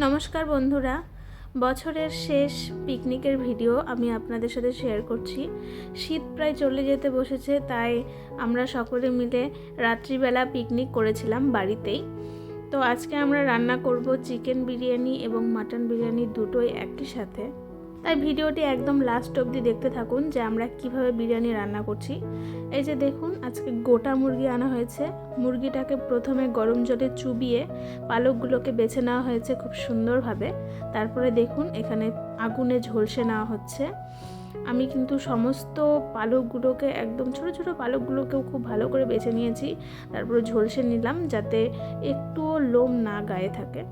নমস্কার বন্ধুরা, বছরের শেষ পিকনিকের ভিডিও আমি আপনাদের সাথে শেয়ার করছি। শীত প্রায় চলে যেতে বসেছে, তাই আমরা সকলে মিলে রাত্রিবেলা পিকনিক করেছিলাম বাড়িতেই। তো আজকে আমরা রান্না করব চিকেন বিরিয়ানি এবং মাটন বিরিয়ানি দুটোই একই সাথে। তাই ভিডিওটি একদম লাস্ট অবধি দেখতে থাকুন যে আমরা কিভাবে বিরিয়ানি রান্না করছি। এই যে দেখুন, আজকে গোটা মুরগি আনা হয়েছে। মুরগিটাকে প্রথমে গরম জলে চুবিয়ে পালকগুলোকে বেছে নেওয়া হয়েছে খুব সুন্দরভাবে। তারপরে দেখুন এখানে আগুনে ঝলসে নেওয়া হচ্ছে। আমি কিন্তু সমস্ত পালকগুলোকে একদম ছোট ছোট পালকগুলোকেও খুব ভালো করে বেছে নিয়েছি। তারপরে ঝলসে নিলাম যাতে একটুও লোম না গায়ে থাকে।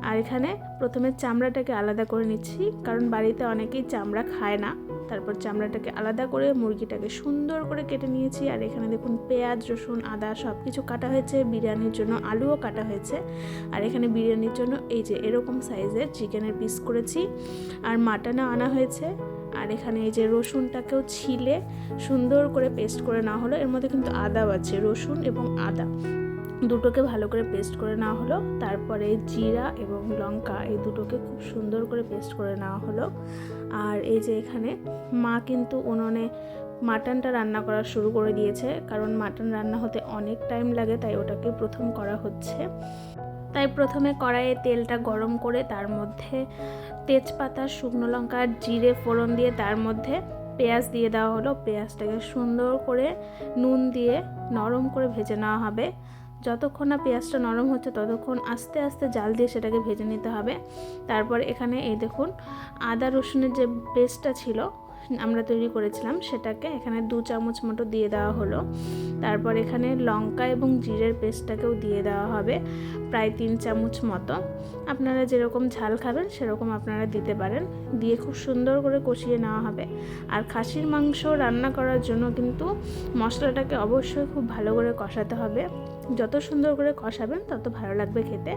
আর এখানে প্রথমে চামড়াটাকে আলাদা করে নিচ্ছি, কারণ বাড়িতে অনেকেই চামড়া খায় না। তারপর চামড়াটাকে আলাদা করে মুরগিটাকে সুন্দর করে কেটে নিয়েছি। আর এখানে দেখুন পেঁয়াজ, রসুন, আদা সব কিছু কাটা হয়েছে। বিরিয়ানির জন্য আলুও কাটা হয়েছে। আর এখানে বিরিয়ানির জন্য এই যে এরকম সাইজের চিকেনের পিস করেছি। আর মাটনও আনা হয়েছে। আর এখানে এই যে রসুনটাকেও ছিলে সুন্দর করে পেস্ট করে নেওয়া হলো। এর মধ্যে কিন্তু আদাও আছে, রসুন এবং আদা দুটোকে ভালো করে পেস্ট করে নেওয়া হলো। তারপরে জিরা এবং লঙ্কা এই দুটোকে খুব সুন্দর করে পেস্ট করে নেওয়া হলো। আর এই যে এখানে মা কিন্তু উনুনে মাটনটা রান্না করা শুরু করে দিয়েছে, কারণ মাটন রান্না হতে অনেক টাইম লাগে, তাই ওটাকে প্রথম করা হচ্ছে। তাই প্রথমে কড়াইয়ে তেলটা গরম করে তার মধ্যে তেজপাতা, শুকনো লঙ্কা আর জিরে ফোড়ন দিয়ে তার মধ্যে পেঁয়াজ দিয়ে দেওয়া হলো। পেঁয়াজটাকে সুন্দর করে নুন দিয়ে নরম করে ভেজে নেওয়া হবে। যতক্ষণ না পেঁয়াজটা নরম হচ্ছে ততক্ষণ আস্তে আস্তে জাল দিয়ে সেটাকে ভেজে নিতে হবে। তারপর এখানে এই দেখুন আদা রসুনের যে পেস্টটা ছিল আমরা তৈরি করেছিলাম, সেটাকে এখানে 2 চামচ মতো দিয়ে দেওয়া হলো। তারপর এখানে লঙ্কা এবং জিরের পেস্টটাকেও দিয়ে দেওয়া হবে প্রায় 3 চামচ মতো। আপনারা যেরকম ঝাল খাবেন সেরকম আপনারা দিতে পারেন। দিয়ে খুব সুন্দর করে কষিয়ে নেওয়া হবে। আর খাসির মাংস রান্না করার জন্য কিন্তু মশলাটাকে অবশ্যই খুব ভালো করে কষাতে হবে। যত সুন্দর করে কষাবেন তত ভালো লাগবে খেতে।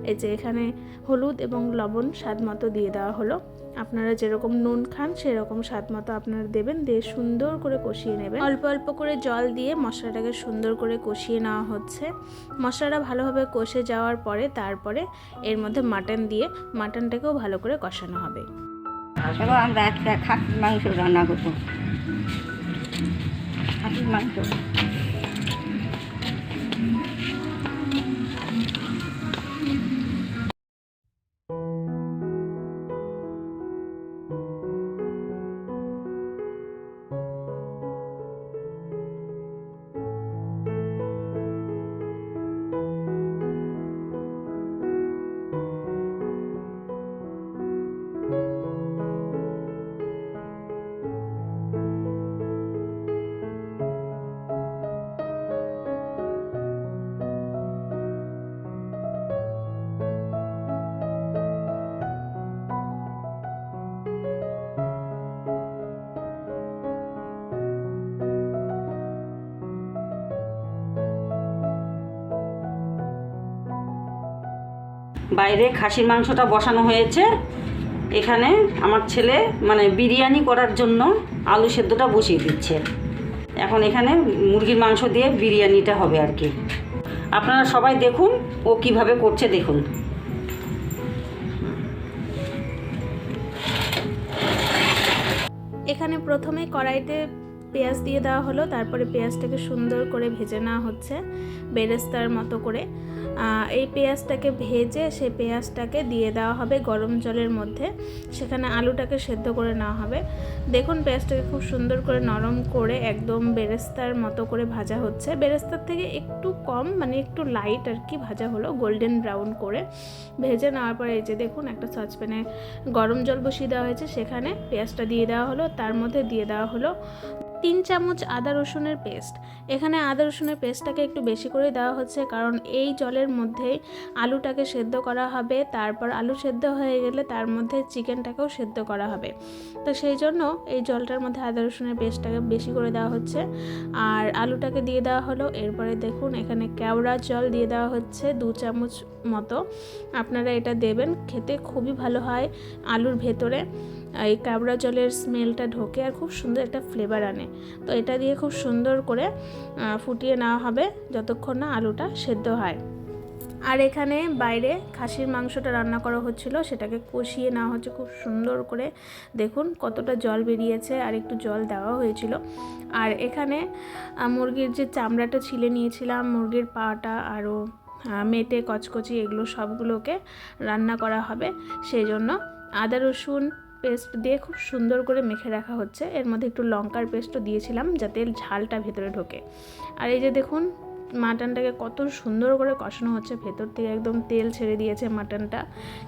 এই যে এখানে হলুদ এবং লবণ স্বাদ মতো দিয়ে দেওয়া হলো। আপনারা যেরকম নুন খান সেরকম স্বাদ মতো আপনারা দেবেন। দিয়ে সুন্দর করে কষিয়ে নেবেন। অল্প অল্প করে জল দিয়ে মশলাটাকে সুন্দর করে কষিয়ে নেওয়া হচ্ছে। মশলাটা ভালোভাবে কষে যাওয়ার পরে তারপরে এর মধ্যে মাটন দিয়ে মাটনটাকেও ভালো করে কষানো হবে। এবার আমরা একটা খাসির মাংস রান্না করবো। খাসির মাংস বাইরে খাসির মাংসটা বসানো হয়েছে। এখানে আমার ছেলে বিরিয়ানি করার জন্য আলু সেদ্ধটা বসিয়ে দিচ্ছে। এখন এখানে মুরগির মাংস দিয়ে বিরিয়ানিটা হবে আর কি। আপনারা সবাই দেখুন ও কিভাবে করছে দেখুন। এখানে প্রথমে কড়াইতে পেঁয়াজ দিয়ে দেওয়া হলো। তারপরে পেঁয়াজটাকে সুন্দর করে ভেজে নেওয়া হচ্ছে বেরেস্তার মতো করে। এই পেঁয়াজটাকে ভেজে সেই পেঁয়াজটাকে দিয়ে দেওয়া হবে গরম জলের মধ্যে। সেখানে আলুটাকে সেদ্ধ করে নেওয়া হবে। দেখুন পেঁয়াজটাকে খুব সুন্দর করে নরম করে একদম বেরেস্তার মতো করে ভাজা হচ্ছে। বেরেস্তার থেকে একটু কম, একটু লাইট আর কি ভাজা হলো, গোল্ডেন ব্রাউন করে ভেজে নেওয়ার পরে এই যে দেখুন একটা সসপ্যানে গরম জল বসিয়ে দেওয়া হয়েছে। সেখানে পেঁয়াজটা দিয়ে দেওয়া হলো। তার মধ্যে দিয়ে দেওয়া হলো 3 চামচ আদা রসুনের পেস্ট। এখানে আদা রসুনের পেস্টটাকে একটু বেশি করে দেওয়া হচ্ছে, কারণ এই জলের মধ্যেই আলুটাকে সেদ্ধ করা হবে। তারপর আলু সেদ্ধ হয়ে গেলে তার মধ্যে চিকেনটাকেও সেদ্ধ করা হবে। তো সেই জন্য এই জলটার মধ্যে আদা রসুনের পেস্টটাকে বেশি করে দেওয়া হচ্ছে। আর আলুটাকে দিয়ে দেওয়া হলো। এরপরে দেখুন এখানে কেওড়া জল দিয়ে দেওয়া হচ্ছে 2 চামচ মতো। আপনারা এটা দেবেন, খেতে খুবই ভালো হয়। আলুর ভেতরে এই কেওড়া জলের স্মেলটা ঢোকে আর খুব সুন্দর একটা ফ্লেভার আনে। তো এটা দিয়ে খুব সুন্দর করে ফুটিয়ে নেওয়া হবে যতক্ষণ না আলুটা সেদ্ধ হয়। আর এখানে বাইরে খাসির মাংসটা রান্না করা হচ্ছিল, সেটাকে কষিয়ে নেওয়া হচ্ছে খুব সুন্দর করে। দেখুন কতটা জল বেরিয়েছে, আর একটু জল দেওয়া হয়েছিল। আর এখানে মুরগির যে চামড়াটা ছিলে নিয়েছিলাম, মুরগির পাটা আরও মেটে কচকচি এগুলো সবগুলোকে রান্না করা হবে, সেই জন্য আদা রসুন পেস্ট দিয়ে খুব সুন্দর করে মেখে রাখা হচ্ছে। এর মধ্যে একটু লঙ্কার পেস্টও দিয়েছিলাম যাতে ঝালটা ভেতরে ঢোকে। আর এই যে দেখুন মাটনটাকে কত সুন্দর করে কষানো হচ্ছে, ভেতর থেকে একদম তেল ছেড়ে দিয়েছে মাটনটা।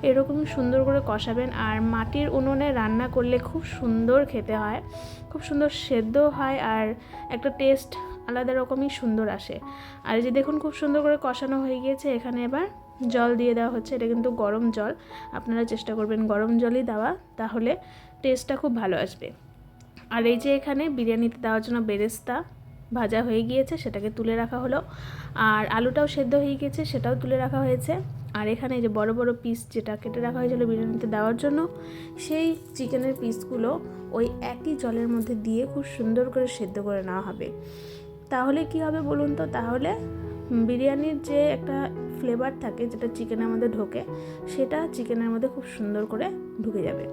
এরকমই সুন্দর করে কষাবেন। আর মাটির উনুনে রান্না করলে খুব সুন্দর খেতে হয়, খুব সুন্দর সেদ্ধ হয়, আর একটা টেস্ট আলাদা রকমই সুন্দর আসে। আর এই যে দেখুন খুব সুন্দর করে কষানো হয়ে গিয়েছে। এখানে এবার জল দিয়ে দেওয়া হচ্ছে, এটা কিন্তু গরম জল, আপনারা চেষ্টা করবেন গরম জলই দেওয়া, তাহলে টেস্টটা খুব ভালো আসবে। আর এই যে এখানে বিরিয়ানিতে দেওয়ার জন্য বেরেস্তা ভাজা হয়ে গিয়েছে, সেটাকে তুলে রাখা হলো। আর আলুটাও সেদ্ধ হয়ে গিয়েছে, সেটাও তুলে রাখা হয়েছে। আর এখানে এই যে বড় বড় পিস যেটা কেটে রাখা হয়েছিল বিরিয়ানিতে দেওয়ার জন্য, সেই চিকেনের পিসগুলো ওই একই জলের মধ্যে দিয়ে খুব সুন্দর করে সেদ্ধ করে নেওয়া হবে। তাহলে কি হবে বলুন তো, তাহলে বিরিয়ানির যে একটা ফ্লেভার থাকে যেটা চিকেনের মধ্যে ঢোকে, সেটা চিকেনের মধ্যে খুব সুন্দর করে ঢুকে যাবে।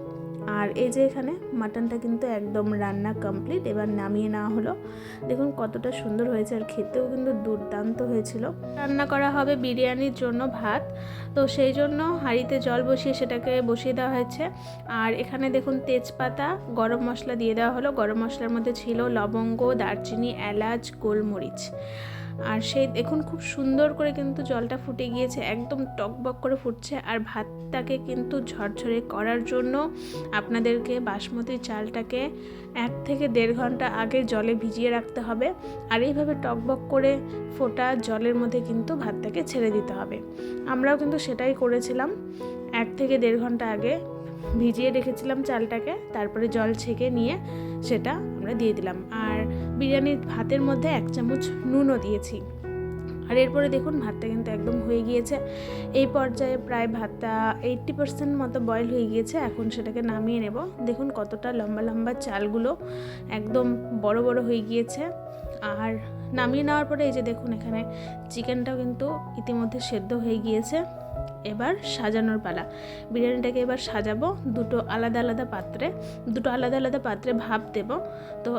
আর এই যে এখানে মাটনটা কিন্তু একদম রান্না কমপ্লিট, এবার নামিয়ে নেওয়া হলো। দেখুন কতটা সুন্দর হয়েছে, আর খেতেও কিন্তু দুর্দান্ত হয়েছিল। রান্না করা হবে বিরিয়ানির জন্য ভাত, তো সেই জন্য হাঁড়িতে জল বসিয়ে সেটাকে বসিয়ে দেওয়া হয়েছে। আর এখানে দেখুন তেজপাতা, গরম মশলা দিয়ে দেওয়া হলো। গরম মশলার মধ্যে ছিল লবঙ্গ, দারচিনি, এলাচ, গোলমরিচ। আর সেই দেখুন খুব সুন্দর করে কিন্তু জলটা ফুটে গিয়েছে, একদম টকবক করে ফুটছে। আর ভাতটাকে কিন্তু ঝরঝরে করার জন্য আপনাদেরকে বাসমতি চালটাকে 1 থেকে 1.5 ঘন্টা আগে জলে ভিজিয়ে রাখতে হবে। আর এইভাবে টকবক করে ফোটা জলের মধ্যে কিন্তু ভাতটাকে ছেড়ে দিতে হবে। আমরাও কিন্তু সেটাই করেছিলাম, 1 থেকে 1.5 ঘন্টা আগে ভিজিয়ে রেখেছিলাম চালটাকে, তারপরে জল ছেঁকে নিয়ে সেটা আমরা দিয়ে দিলাম। আর বিরিয়ানির ভাতের মধ্যে 1 চামচ নুনও দিয়েছি। আর এরপরে দেখুন ভাতটা কিন্তু একদম হয়ে গিয়েছে। এই পর্যায়ে প্রায় ভাতটা 80% মতো বয়েল হয়ে গিয়েছে। এখন সেটাকে নামিয়ে নেব। দেখুন কতটা লম্বা লম্বা চালগুলো একদম বড় বড় হয়ে গিয়েছে। আর নামিয়ে নেওয়ার পরে এই যে দেখুন এখানে চিকেনটাও কিন্তু ইতিমধ্যে সেদ্ধ হয়ে গিয়েছে। এবার সাজানোর পালা। বিরিয়ানিটাকে এবার সাজাবো দুটো আলাদা আলাদা পাত্রে ভাপ দেব। তো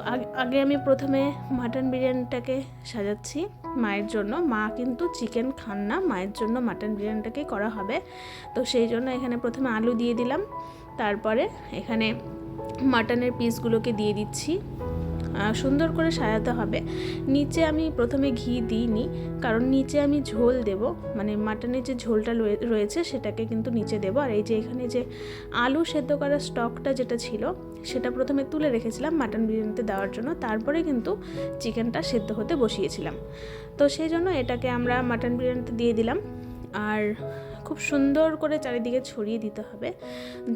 আগে আমি প্রথমে মাটন বিরিয়ানিটাকে সাজাচ্ছি মায়ের জন্য। মা কিন্তু চিকেন খান না, মায়ের জন্য মাটন বিরিয়ানিটাকেই করা হবে। তো সেই জন্য এখানে প্রথমে আলু দিয়ে দিলাম, তারপরে এখানে মাটনের পিসগুলোকে দিয়ে দিচ্ছি। সুন্দর করে সাজাতে হবে। নিচে আমি প্রথমে ঘি দিইনি, কারণ নিচে আমি ঝোল দেব, মানে মাটনের যে ঝোলটা রয়েছে সেটাকে কিন্তু নিচে দেব। আর এই যে এখানে যে আলু সেদ্ধ করা স্টকটা যেটা ছিল সেটা প্রথমে তুলে রেখেছিলাম মাটন বিরিয়ানিতে দেওয়ার জন্য, তারপরে কিন্তু চিকেনটা সেদ্ধ হতে বসিয়েছিলাম। তো সেই জন্য এটাকে আমরা মাটন বিরিয়ানিতে দিয়ে দিলাম। আর খুব সুন্দর করে চারিদিকে ছড়িয়ে দিতে হবে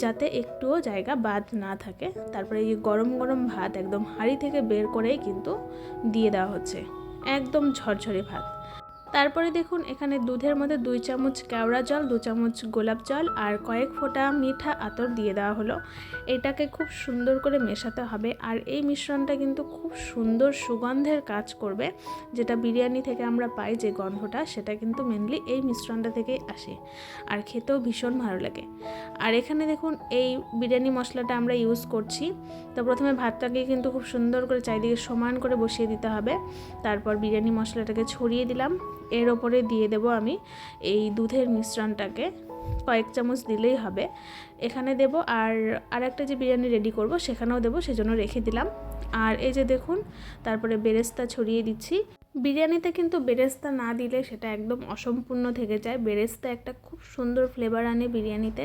যাতে একটুও জায়গা বাদ না থাকে। তারপরে এই গরম গরম ভাত একদম হাঁড়ি থেকে বের করেই কিন্তু দিয়ে দেওয়া হচ্ছে, একদম ঝরঝরে ভাত। তারপরে দেখুন এখানে দুধের মধ্যে 2 চামচ কেওড়া জল, 2 চামচ গোলাপ জল আর কয়েক ফোঁটা মিঠা আতর দিয়ে দেওয়া হলো। এটাকে খুব সুন্দর করে মেশাতে হবে। আর এই মিশ্রণটা কিন্তু খুব সুন্দর সুগন্ধের কাজ করবে, যেটা বিরিয়ানি থেকে আমরা পাই যে গন্ধটা, সেটা কিন্তু মেনলি এই মিশ্রণটা থেকেই আসে, আর খেতেও ভীষণ ভালো লাগে। আর এখানে দেখুন এই বিরিয়ানি মশলাটা আমরা ইউজ করছি। তো প্রথমে ভাতটাকে কিন্তু খুব সুন্দর করে চারিদিকে সমান করে বসিয়ে দিতে হবে। তারপর বিরিয়ানি মশলাটাকে ছড়িয়ে দিলাম, এর ওপরে দিয়ে দেব আমি এই দুধের মিশ্রণটাকে, কয়েক চামচ দিলেই হবে। এখানে দেব আর একটা যে বিরিয়ানি রেডি করব সেখানেও দেব, সেজন্য রেখে দিলাম। আর এই যে দেখুন তারপরে বেরেস্তা ছড়িয়ে দিচ্ছি। বিরিয়ানিতে কিন্তু বেরেস্তা না দিলে সেটা একদম অসম্পূর্ণ থেকে যায়। বেরেস্তা একটা খুব সুন্দর ফ্লেভার আনে বিরিয়ানিতে।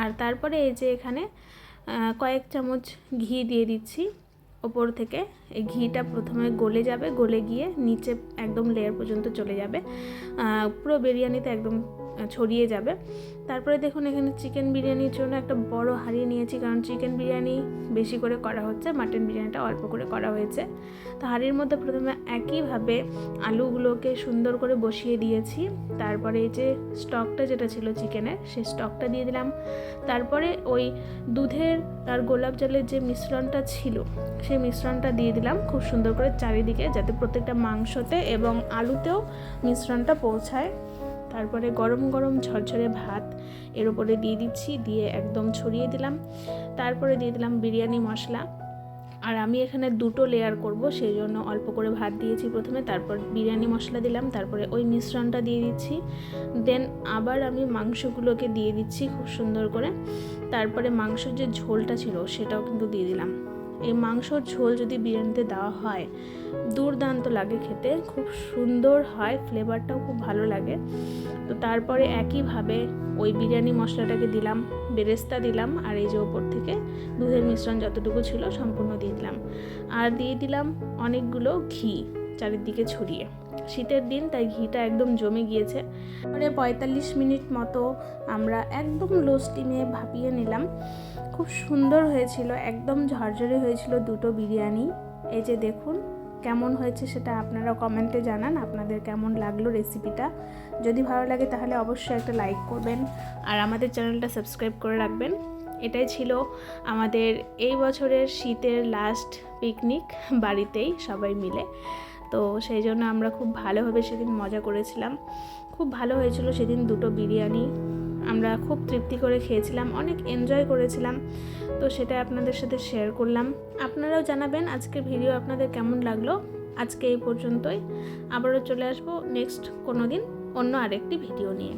আর তারপরে এই যে এখানে কয়েক চামচ ঘি দিয়ে দিচ্ছি ওপর থেকে। এই ঘিটা প্রথমে গলে যাবে, গলে গিয়ে নিচে একদম লেয়ার পর্যন্ত চলে যাবে, পুরো বিরিয়ানিতে একদম ছড়িয়ে যাবে। তারপরে দেখুন এখানে চিকেন বিরিয়ানির জন্য একটা বড় হাঁড়ি নিয়েছি, কারণ চিকেন বিরিয়ানি বেশি করে করা হচ্ছে, মাটন বিরিয়ানিটা অল্প করে করা হয়েছে। তো হাঁড়ির মধ্যে প্রথমে একইভাবে আলুগুলোকে সুন্দর করে বসিয়ে দিয়েছি। তারপরে এই যে স্টকটা যেটা ছিল চিকেনের, সেই স্টকটা দিয়ে দিলাম। তারপরে ওই দুধের আর গোলাপ জলের যে মিশ্রণটা ছিল সেই মিশ্রণটা দিয়ে দিলাম খুব সুন্দর করে চারিদিকে, যাতে প্রত্যেকটা মাংসতে এবং আলুতেও মিশ্রণটা পৌঁছায়। তারপরে গরম গরম ঝরঝরে ভাত এর উপরে দিয়ে দিচ্ছি, দিয়ে একদম ছড়িয়ে দিলাম। তারপরে দিয়ে দিলাম বিরিয়ানি মশলা। আর আমি এখানে 2টো লেয়ার করব, সেই জন্য অল্প করে ভাত দিয়েছি প্রথমে, তারপর বিরিয়ানি মশলা দিলাম, তারপরে ওই মিশ্রণটা দিয়ে দিচ্ছি। দেন আবার আমি মাংসগুলোকে দিয়ে দিচ্ছি খুব সুন্দর করে। তারপরে মাংসের যে ঝোলটা ছিল সেটাও কিন্তু দিয়ে দিলাম। এই মাংসর ঝোল যদি বিরিয়ানিতে দেওয়া হয় দুর্দান্ত লাগে খেতে, খুব সুন্দর হয়, ফ্লেভারটাও খুব ভালো লাগে। তো তারপরে একইভাবে ওই বিরিয়ানি মশলাটাকে দিলাম, বেরেস্তা দিলাম, আর এই যে ওপর থেকে দুধের মিশ্রণ যতটুকু ছিল সম্পূর্ণ দিয়ে দিলাম। আর দিয়ে দিলাম অনেকগুলো ঘি চারিদিকে ছড়িয়ে। শীতের দিন তাই ঘিটা একদম জমে গিয়েছে। পরে 45 মিনিট মতো আমরা একদম লো স্টিমে ভাপিয়ে নিলাম। খুব সুন্দর হয়েছিল, একদম ঝরঝরে হয়েছিল 2টো বিরিয়ানি। এই যে দেখুন কেমন হয়েছে সেটা আপনারা কমেন্টে জানান আপনাদের কেমন লাগলো রেসিপিটা। যদি ভালো লাগে তাহলে অবশ্যই একটা লাইক করবেন আর আমাদের চ্যানেলটা সাবস্ক্রাইব করে রাখবেন। এটাই ছিল আমাদের এই বছরের শীতের লাস্ট পিকনিক, বাড়িতেই সবাই মিলে। তো সেই জন্য আমরা খুব ভালোভাবে সেদিন মজা করেছিলাম। খুব ভালো হয়েছিল সেদিন 2টো বিরিয়ানি, আমরা খুব তৃপ্তি করে খেয়েছিলাম, অনেক এনজয় করেছিলাম। তো সেটা আপনাদের সাথে শেয়ার করলাম। আপনারাও জানাবেন আজকের ভিডিও আপনাদের কেমন লাগলো। আজকে এই পর্যন্তই, আবারও চলে আসবো নেক্সট কোনো দিন অন্য আরেকটি ভিডিও নিয়ে।